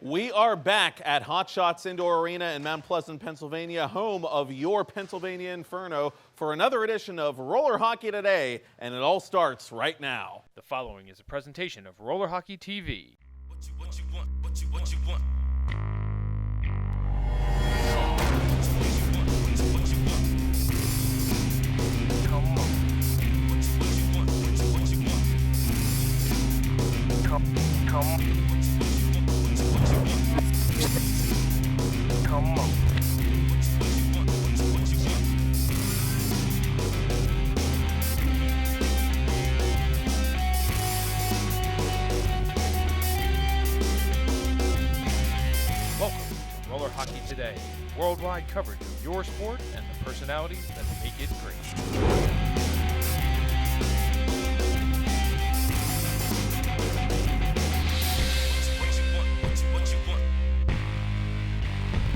We are back at Hot Shots Indoor Arena in Mount Pleasant, Pennsylvania, home of your Pennsylvania Inferno, for another edition of Roller Hockey Today, and it all starts right now. The following is a presentation of Roller Hockey TV. What you want? Come on. Come on. Welcome to Roller Hockey Today, worldwide coverage of your sport and the personalities that make it great.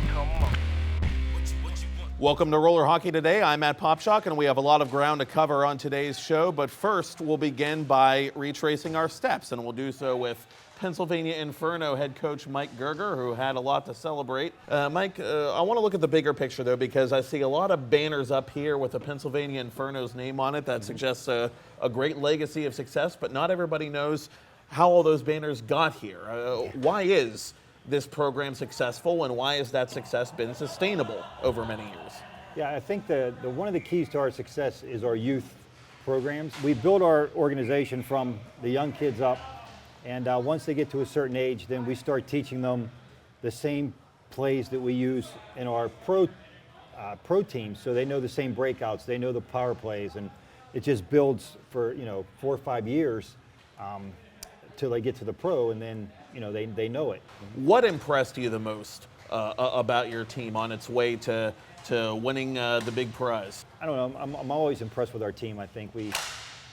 Come on. Welcome to Roller Hockey Today. I'm Matt Popshock, and we have a lot of ground to cover on today's show. But first, we'll begin by retracing our steps, and we'll do so with Pennsylvania Inferno head coach Mike Gerger, who had a lot to celebrate. Mike, I want to look at the bigger picture, though, because I see a lot of banners up here with the Pennsylvania Inferno's name on it. That suggests a great legacy of success, but not everybody knows how all those banners got here. Why is this program successful, and why has that success been sustainable over many years? Yeah, I think one of the keys to our success is our youth programs. We build our organization from the young kids up, and once they get to a certain age, then we start teaching them the same plays that we use in our pro teams, so they know the same breakouts, they know the power plays, and it just builds for 4 or 5 years till they get to the pro, and then they know it. What impressed you the most about your team on its way to winning the big prize? I don't know. I'm always impressed with our team. I think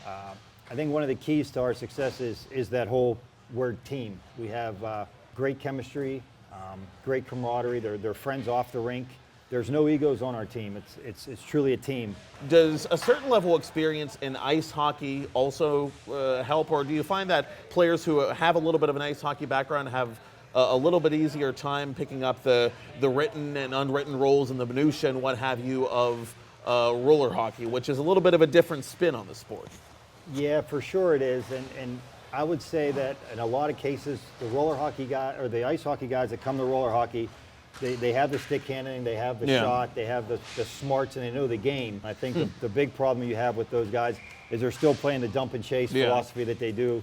I think one of the keys to our success is that whole word team. We have great chemistry, great camaraderie. They're friends off the rink. There's no egos on our team. It's truly a team. Does a certain level of experience in ice hockey also help, or do you find that players who have a little bit of an ice hockey background have a little bit easier time picking up the written and unwritten rules and the minutiae and what have you of roller hockey, which is a little bit of a different spin on the sport? Yeah, for sure it is, and I would say that in a lot of cases, the roller hockey guy or the ice hockey guys that come to roller hockey, they have the stick handling, they have the shot, they have the smarts, and they know the game. I think the big problem you have with those guys is they're still playing the dump and chase philosophy that they do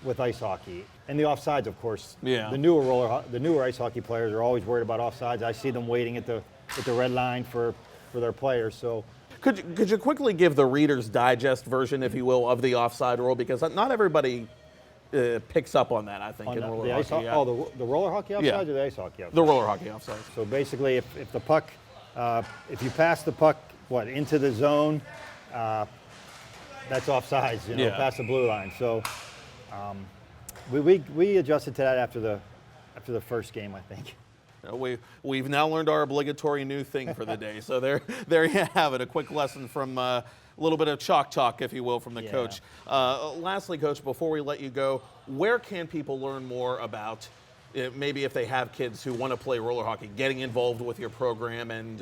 with ice hockey. And the offsides, of course. Yeah. The newer ice hockey players are always worried about offsides. I see them waiting at the red line for their players. So. Could you quickly give the Reader's Digest version, if you will, of the offside rule? Because not everybody picks up on that, I think, in roller hockey. The roller hockey offsides or the ice hockey offsides? The roller hockey offside. So basically, if the puck, if you pass the puck, into the zone, that's offsides, past the blue line. So we adjusted to that after the first game, I think. We've now learned our obligatory new thing for the day. So there you have it, a quick lesson from a little bit of chalk talk, if you will, from the coach. Lastly, Coach, before we let you go, where can people learn more about, maybe if they have kids who want to play roller hockey, getting involved with your program and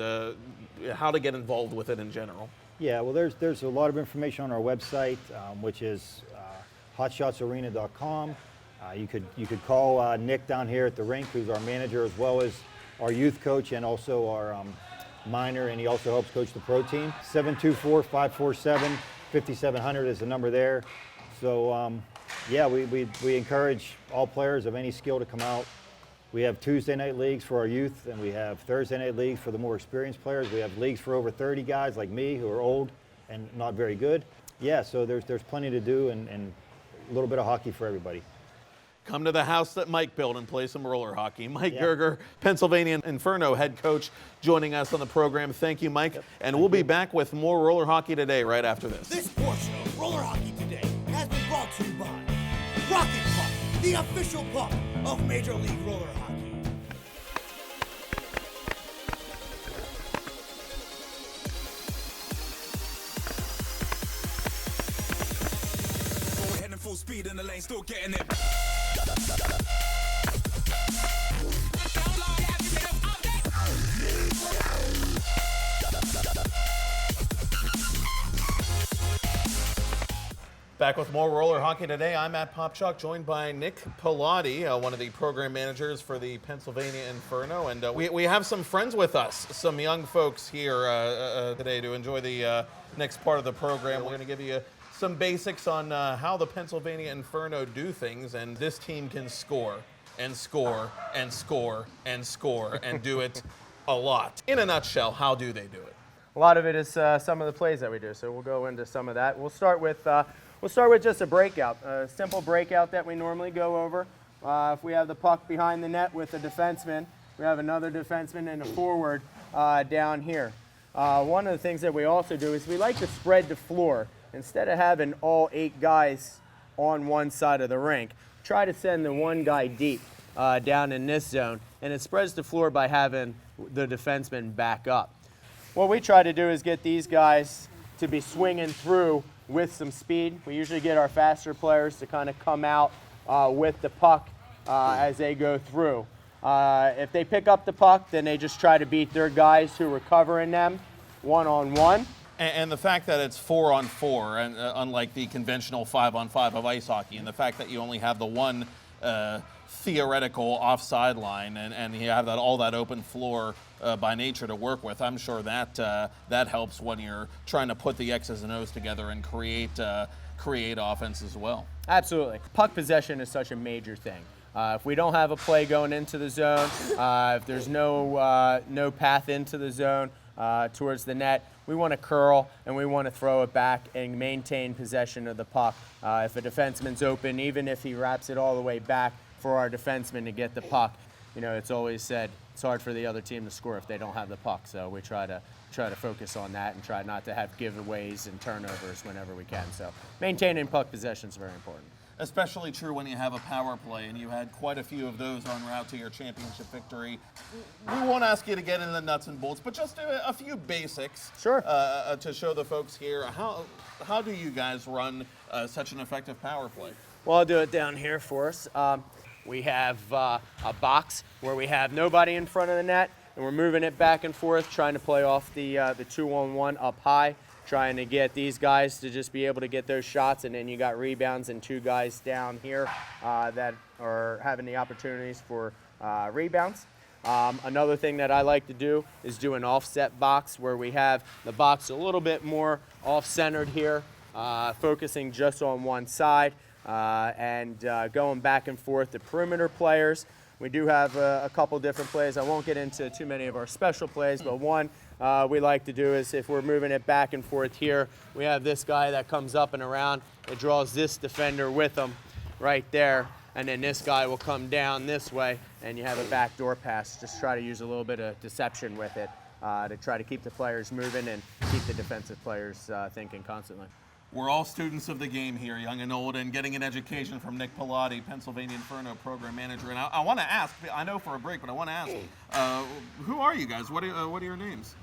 how to get involved with it in general? Yeah, well, there's a lot of information on our website, which is hotshotsarena.com. You could call Nick down here at the rink, who's our manager, as well as our youth coach and also our minor, and he also helps coach the pro team. 724-547-5700 is the number there. So we encourage all players of any skill to come out. We have Tuesday night leagues for our youth, and we have Thursday night leagues for the more experienced players. We have leagues for over 30 guys like me who are old and not very good. Yeah, so there's plenty to do and a little bit of hockey for everybody. Come to the house that Mike built and play some roller hockey. Mike Gerger, Pennsylvania Inferno head coach, joining us on the program. Thank you, Mike. Yep. And we'll be back with more Roller Hockey Today right after this. This portion of Roller Hockey Today has been brought to you by Rocket Puck, the official puck of Major League Roller Hockey. Full speed in the lane, still getting it. Back with more roller hockey today. I'm Matt Popchalk, joined by Nick Pilati, one of the program managers for the Pennsylvania Inferno. And we have some friends with us, some young folks here today to enjoy the next part of the program. We're going to give you some basics on how the Pennsylvania Inferno do things, and this team can score and score and score and score and do it a lot. In a nutshell, how do they do it? A lot of it is some of the plays that we do, so we'll go into some of that. We'll start with just a breakout, a simple breakout that we normally go over. If we have the puck behind the net with a defenseman, we have another defenseman and a forward down here. One of the things that we also do is we like to spread the floor. Instead of having all 8 guys on one side of the rink, try to send the one guy deep down in this zone, and it spreads the floor by having the defenseman back up. What we try to do is get these guys to be swinging through with some speed. We usually get our faster players to kind of come out with the puck as they go through. If they pick up the puck, then they just try to beat their guys who are covering them one-on-one. And the fact that it's 4-on-4, and unlike the conventional 5-on-5 of ice hockey, and the fact that you only have the one theoretical offside line, and you have all that open floor by nature to work with, I'm sure that that helps when you're trying to put the X's and O's together and create offense as well. Absolutely. Puck possession is such a major thing. If we don't have a play going into the zone, if there's no path into the zone towards the net, we want to curl and we want to throw it back and maintain possession of the puck. If a defenseman's open, even if he wraps it all the way back for our defenseman to get the puck, you know, it's always said it's hard for the other team to score if they don't have the puck. So we try to focus on that and try not to have giveaways and turnovers whenever we can. So maintaining puck possession is very important. Especially true when you have a power play, and you had quite a few of those en route to your championship victory. We won't ask you to get into the nuts and bolts, but just a few basics. Sure. To show the folks here, how do you guys run such an effective power play? Well, I'll do it down here for us. We have a box where we have nobody in front of the net, and we're moving it back and forth, trying to play off the 2-on-1 up high, trying to get these guys to just be able to get those shots, and then you got rebounds and 2 guys down here that are having the opportunities for rebounds. Another thing that I like to do is do an offset box where we have the box a little bit more off-centered here, focusing just on one side. And going back and forth. The perimeter players, we do have a couple different plays. I won't get into too many of our special plays, but one we like to do is if we're moving it back and forth here, we have this guy that comes up and around. It draws this defender with him right there, and then this guy will come down this way, and you have a backdoor pass. Just try to use a little bit of deception with it to try to keep the players moving and keep the defensive players thinking constantly. We're all students of the game here, young and old, and getting an education from Nick Pilati, Pennsylvania Inferno program manager. And I want to ask, I know for a break, but I want to ask, who are you guys? What are your names?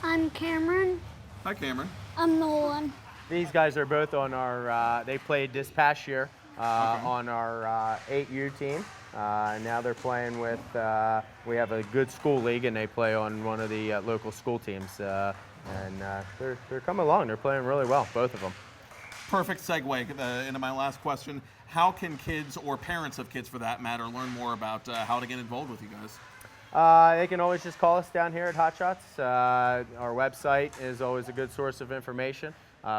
I'm Cameron. Hi, Cameron. I'm Nolan. These guys are both on our, they played this past year on our 8U team. Now they're playing with, we have a good school league, and they play on one of the local school teams. And they're coming along. They're playing really well, both of them. Perfect segue into my last question. How can kids, or parents of kids for that matter, learn more about how to get involved with you guys? They can always just call us down here at Hot Shots. Our website is always a good source of information.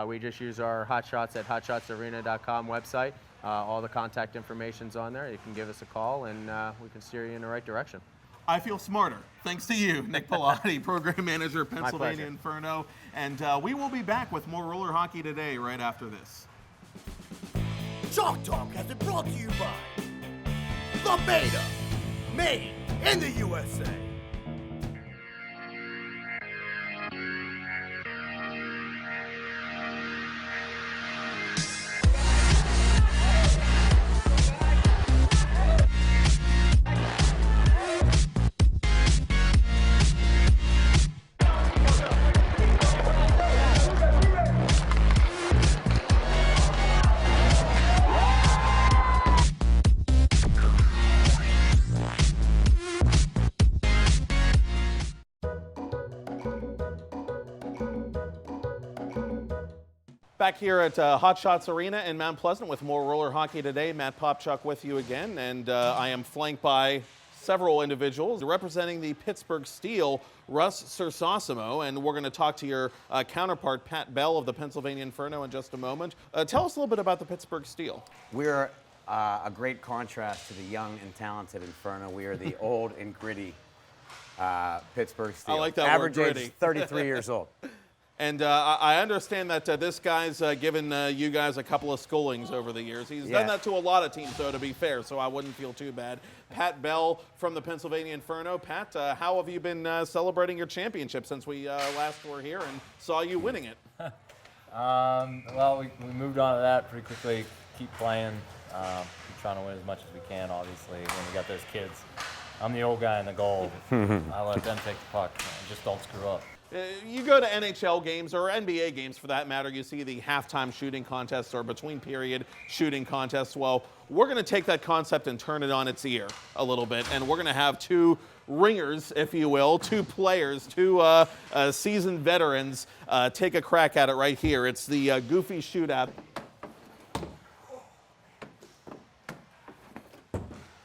We just use our Hot Shots at hotshotsarena.com website. All the contact information's on there. You can give us a call, and we can steer you in the right direction. I feel smarter, thanks to you, Nick Pilati, program manager, Pennsylvania Inferno. And we will be back with more roller hockey today right after this. Chalk Talk has been brought to you by The Beta, made in the USA. Back here at Hot Shots Arena in Mount Pleasant with more roller hockey today. Matt Popchuk with you again, and I am flanked by several individuals representing the Pittsburgh Steel, Russ Sersosimo, and we're going to talk to your counterpart, Pat Bell of the Pennsylvania Inferno, in just a moment. Tell us a little bit about the Pittsburgh Steel. We're a great contrast to the young and talented Inferno. We are the old and gritty Pittsburgh Steel. I like that Average word, age gritty. 33 years old. And I understand that this guy's given you guys a couple of schoolings over the years. He's done that to a lot of teams, though, to be fair, so I wouldn't feel too bad. Pat Bell from the Pennsylvania Inferno. Pat, how have you been celebrating your championship since we last were here and saw you winning it? Well, we moved on to that pretty quickly. Keep playing, keep trying to win as much as we can, obviously, when we got those kids. I'm the old guy in the goal. I let them take the puck and just don't screw up. You go to NHL games or NBA games for that matter, you see the halftime shooting contests or between period shooting contests. Well, we're going to take that concept and turn it on its ear a little bit, and we're going to have two ringers, if you will, two players, two seasoned veterans take a crack at it right here. It's the Goofy Shootout.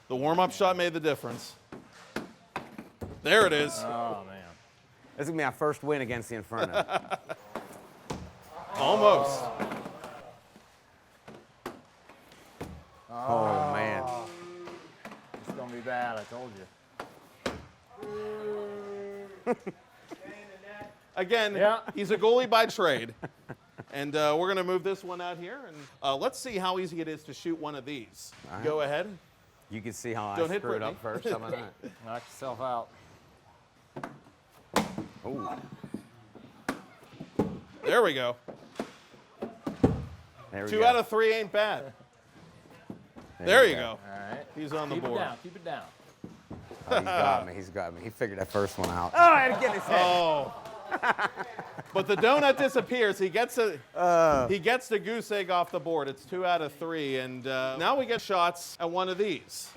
The warm-up shot made the difference. There it is. Oh, man. This is going to be our first win against the Inferno. Almost. Oh, man. It's going to be bad, I told you. Again, Yeah. he's a goalie by trade. And we're going to move this one out here. And let's see how easy it is to shoot one of these. All right. Go ahead. You can see how Don't I hit screwed Brittany. up first. How about that? Knock yourself out. Ooh. There we go. There we 2 go. out of 3 ain't bad. There we you go. All right. He's on the Keep board. it down. Keep it down. Oh, he's got me. He's got me. He figured that first one out. Oh, I had to get his head. Oh. But the donut disappears. He gets the goose egg off the board. It's 2 out of 3. And now we get shots at one of these.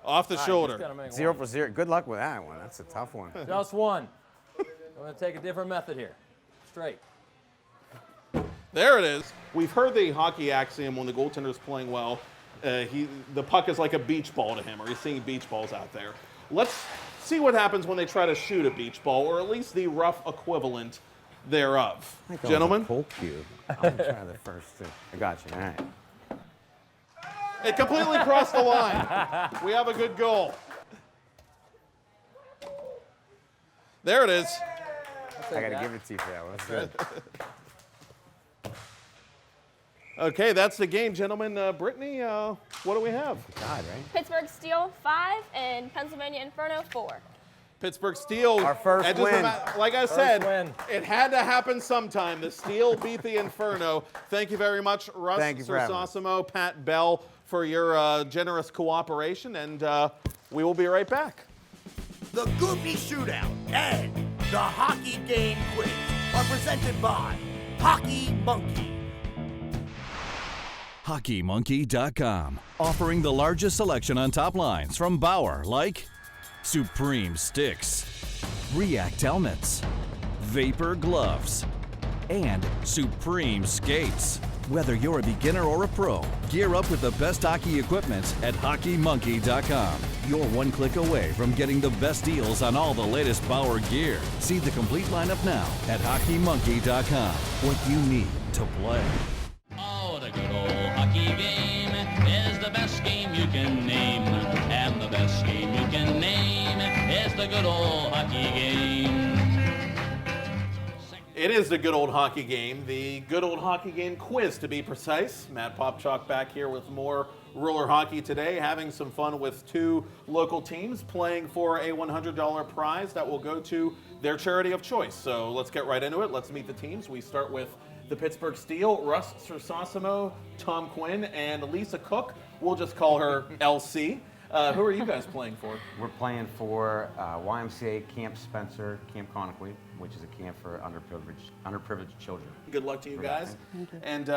Off the shoulder. Just gotta make 0 one. for 0. Good luck with that one. That's a tough one. Just one. I'm going to take a different method here. Straight. There it is. We've heard the hockey axiom when the goaltender's playing well, the puck is like a beach ball to him, or he's seeing beach balls out there. Let's see what happens when they try to shoot a beach ball, or at least the rough equivalent thereof. I think that was a Gentlemen, pool cue. I'm going to try the first two. I got you. All right. it completely crossed the line. We have a good goal. There it is. I got to give it to you for that one. That's good. Okay, that's the game, gentlemen. Brittany, what do we have? God, right? Pittsburgh Steel 5 and Pennsylvania Inferno 4. Pittsburgh Steel. Our first it doesn't win. Like I said, win. it had to happen sometime. The Steel beat the Inferno. Thank you very much, Russ Thank you for having us. Sersosimo, Pat Bell, for your generous cooperation, and we will be right back. The Goofy Shootout and the Hockey Game Quiz are presented by Hockey Monkey. HockeyMonkey.com, offering the largest selection on top lines from Bauer, like Supreme Sticks, React Helmets, Vapor Gloves, and Supreme Skates. Whether you're a beginner or a pro, gear up with the best hockey equipment at HockeyMonkey.com. You're one click away from getting the best deals on all the latest Bauer gear. See the complete lineup now at HockeyMonkey.com. What you need to play. Oh, the good old hockey game is the best game you can name. And the best game you can name is the good old hockey game. It is the good old hockey game, the good old hockey game quiz to be precise. Matt Popchuk back here with more roller hockey today, having some fun with two local teams playing for a $100 prize that will go to their charity of choice. So let's get right into it. Let's meet the teams. We start with the Pittsburgh Steel, Russ Sersosimo, Tom Quinn, and Lisa Cook. We'll just call her LC. Who are you guys playing for? We're playing for YMCA Camp Spencer, Camp Conaquey, which is a camp for underprivileged children. Good luck to you guys. And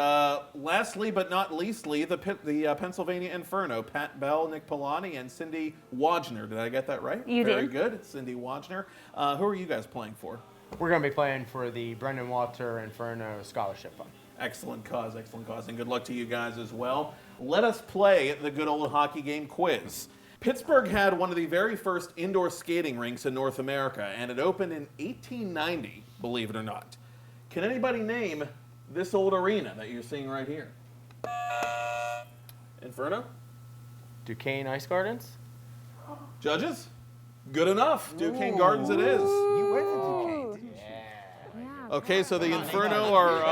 lastly but not leastly, the Pennsylvania Inferno, Pat Bell, Nick Polani, and Cindy Wajner. Did I get that right? You did. Very good, Cindy Wajner. Who are you guys playing for? We're going to be playing for the Brendan Walter Inferno Scholarship Fund. Excellent cause, and good luck to you guys as well. Let us play the good old hockey game quiz. Pittsburgh had one of the very first indoor skating rinks in North America, and it opened in 1890, believe it or not. Can anybody name this old arena that you're seeing right here? Inferno? Duquesne Ice Gardens? Judges? Good enough. Duquesne Gardens it is. You went to Duquesne, didn't you? Okay, so the Inferno are,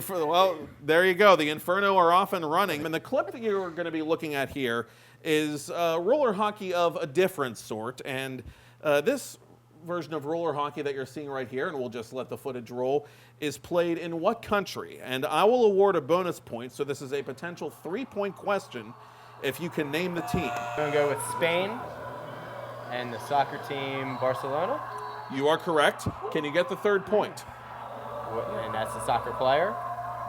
well, there you go. The Inferno are off and running. And the clip that you're going to be looking at here is roller hockey of a different sort. And this version of roller hockey that you're seeing right here, and we'll just let the footage roll, is played in what country? And I will award a bonus point, so this is a potential 3-point question if you can name the team. I'm going to go with Spain and the soccer team Barcelona. You are correct. Can you get the third point? And that's the soccer player?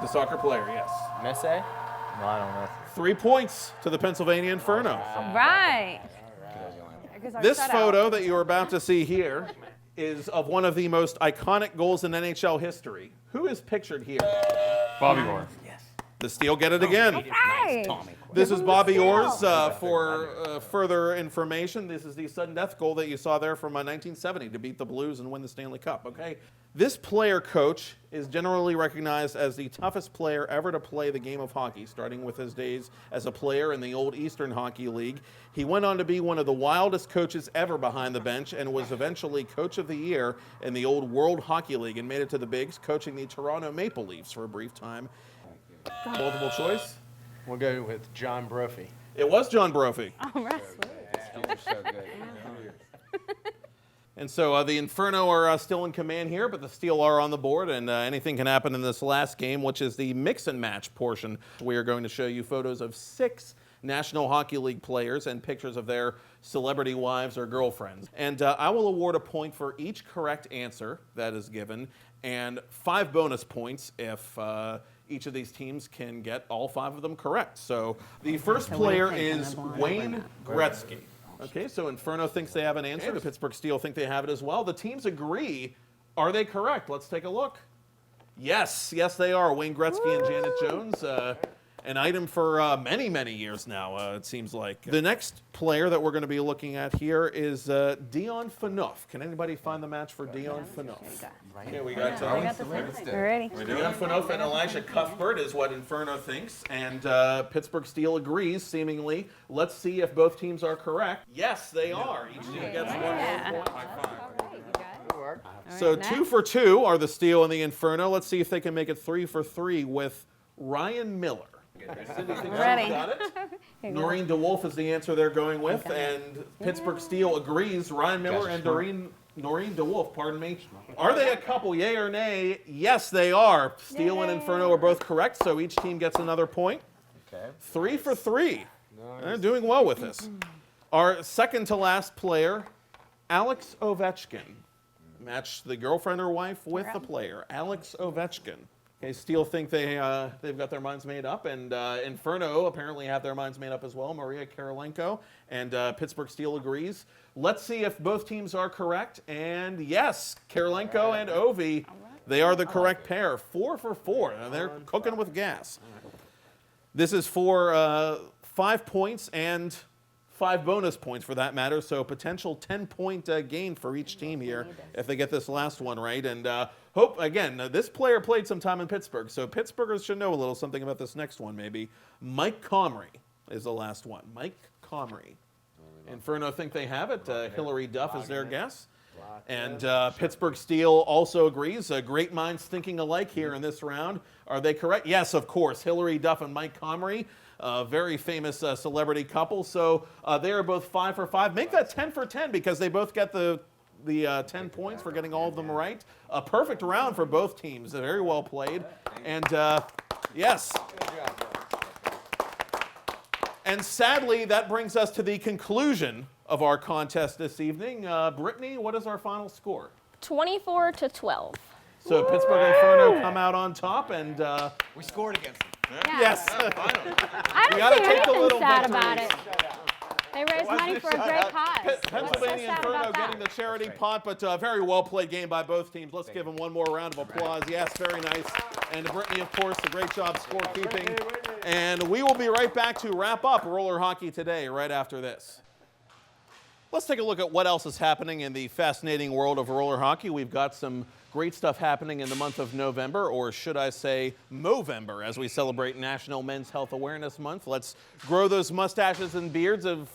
The soccer player, yes. Messi? No, I don't know. 3 points to the Pennsylvania Inferno. Right. This photo that you're about to see here is of one of the most iconic goals in NHL history. Who is pictured here? Bobby Orr. The Steel get it again. Right. This is Bobby Orr's. For further information, this is the sudden death goal that you saw there from 1970 to beat the Blues and win the Stanley Cup, okay? This player coach is generally recognized as the toughest player ever to play the game of hockey, starting with his days as a player in the old Eastern Hockey League. He went on to be one of the wildest coaches ever behind the bench and was eventually Coach of the Year in the old World Hockey League and made it to the bigs, coaching the Toronto Maple Leafs for a brief time. Multiple choice? We'll go with John Brophy. It was John Brophy. Oh, wrestling. You're so good. And so the Inferno are still in command here, but the Steel are on the board, and anything can happen in this last game, which is the mix and match portion. We are going to show you photos of 6 National Hockey League players and pictures of their celebrity wives or girlfriends. And I will award a point for each correct answer that is given, and 5 bonus points if each of these teams can get all 5 of them correct. So the first player is Wayne Gretzky. Okay, so Inferno thinks they have an answer. The Pittsburgh Steel think they have it as well. The teams agree. Are they correct? Let's take a look. Yes, they are. Wayne Gretzky and Janet Jones. An item for many, many years now, it seems like. The next player that we're going to be looking at here is Dion Phaneuf. Can anybody find the match for Dion Phaneuf? Here we got We're ready. Dion Phaneuf and Elijah Cuthbert is what Inferno thinks, and Pittsburgh Steel agrees, seemingly. Let's see if both teams are correct. Yes, they are. Each team gets 1 point. So 2 for 2 are the Steel and the Inferno. Let's see if they can make it 3 for 3 with Ryan Miller. Cindy thinks Ready. she's got it. Noreen DeWolf is the answer they're going with, and Pittsburgh Steel agrees. Ryan Miller and Noreen DeWolf, pardon me. Are they a couple, yay or nay? Yes, they are. Steel and Inferno are both correct, so each team gets another point. Okay. 3 for 3. They're doing well with this. Our second to last player, Alex Ovechkin. Match the girlfriend or wife with the player, Alex Ovechkin. Okay, Steel think they've got their minds made up, and Inferno apparently have their minds made up as well. Maria Karolenko, and Pittsburgh Steel agrees. Let's see if both teams are correct. And yes, Karolenko and Ovi, they are the correct pair. 4 for 4. And they're cooking with gas. This is for 5 points and 5 bonus points for that matter. So potential 10-point gain for each team here if they get this last one right. And hope, again, this player played some time in Pittsburgh, so Pittsburghers should know a little something about this next one maybe. Mike Comrie is the last one. Mike Comrie. Inferno think they have it. Hillary Duff is their guess. And Pittsburgh Steel also agrees. Great minds thinking alike here in this round. Are they correct? Yes, of course. Hillary Duff and Mike Comrie, very famous celebrity couple. So they are both 5 for 5. Make that 10 for 10 because they both get the 10 points for getting all of them right. A perfect round for both teams. Very well played. And yes. And sadly, that brings us to the conclusion of our contest this evening. Brittany, what is our final score? 24-12. So Pittsburgh Inferno come out on top, and We scored against them. yes, I You don't gotta see take the anything little sad about it. victories. They raised money for a great cause. Pennsylvania What's so sad Inferno about getting that? the charity pot, but a very well played game by both teams. Let's give them one more round of applause. Yes, very nice. And Brittany, of course, a great job scorekeeping. And we will be right back to wrap up Roller Hockey Today right after this. Let's take a look at what else is happening in the fascinating world of roller hockey. We've got some great stuff happening in the month of November, or should I say Movember, as we celebrate National Men's Health Awareness Month. Let's grow those mustaches and beards of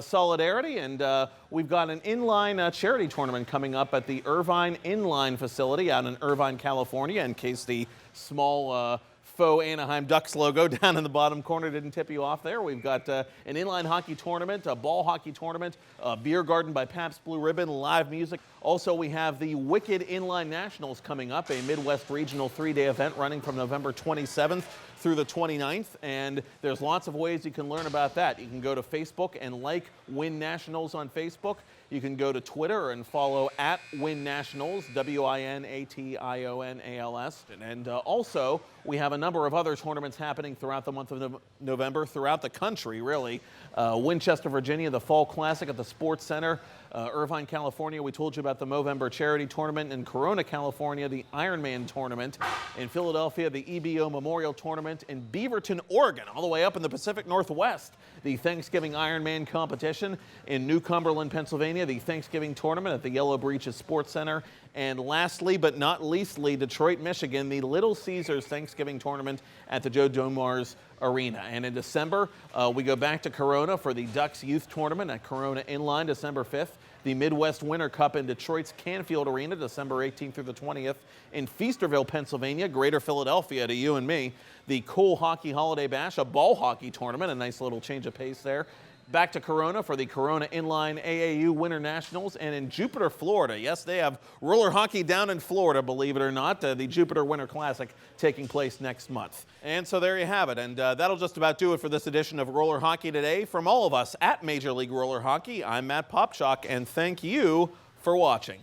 solidarity, and we've got an inline charity tournament coming up at the Irvine Inline facility out in Irvine, California, in case the small faux Anaheim Ducks logo down in the bottom corner didn't tip you off there. We've got an inline hockey tournament, a ball hockey tournament, a beer garden by Pabst Blue Ribbon, live music. Also, we have the Wicked Inline Nationals coming up, a Midwest regional 3-day event running from November 27th through the 29th, and there's lots of ways you can learn about that. You can go to Facebook and like Win Nationals on Facebook. You can go to Twitter and follow at Win Nationals, WINATIONALS. And also, we have a number of other tournaments happening throughout the month of November, throughout the country, really. Winchester, Virginia, the Fall Classic at the Sports Center. Irvine, California, we told you about the Movember Charity Tournament. In Corona, California, the Ironman Tournament. In Philadelphia, the EBO Memorial Tournament. In Beaverton, Oregon, all the way up in the Pacific Northwest, the Thanksgiving Ironman competition. In New Cumberland, Pennsylvania, the Thanksgiving Tournament at the Yellow Breeches Sports Center. And lastly, but not leastly, Detroit, Michigan, the Little Caesars Thanksgiving Tournament at the Joe Domars Arena. And in December, we go back to Corona for the Ducks Youth Tournament at Corona Inline, December 5th. The Midwest Winter Cup in Detroit's Canfield Arena, December 18th through the 20th. In Feasterville, Pennsylvania, Greater Philadelphia to you and me, the Cool Hockey Holiday Bash, a ball hockey tournament, a nice little change of pace there. Back to Corona for the Corona Inline AAU Winter Nationals, and in Jupiter, Florida. Yes, they have roller hockey down in Florida, believe it or not. The Jupiter Winter Classic taking place next month. And so there you have it. And that'll just about do it for this edition of Roller Hockey Today. From all of us at Major League Roller Hockey, I'm Matt Popchalk, and thank you for watching.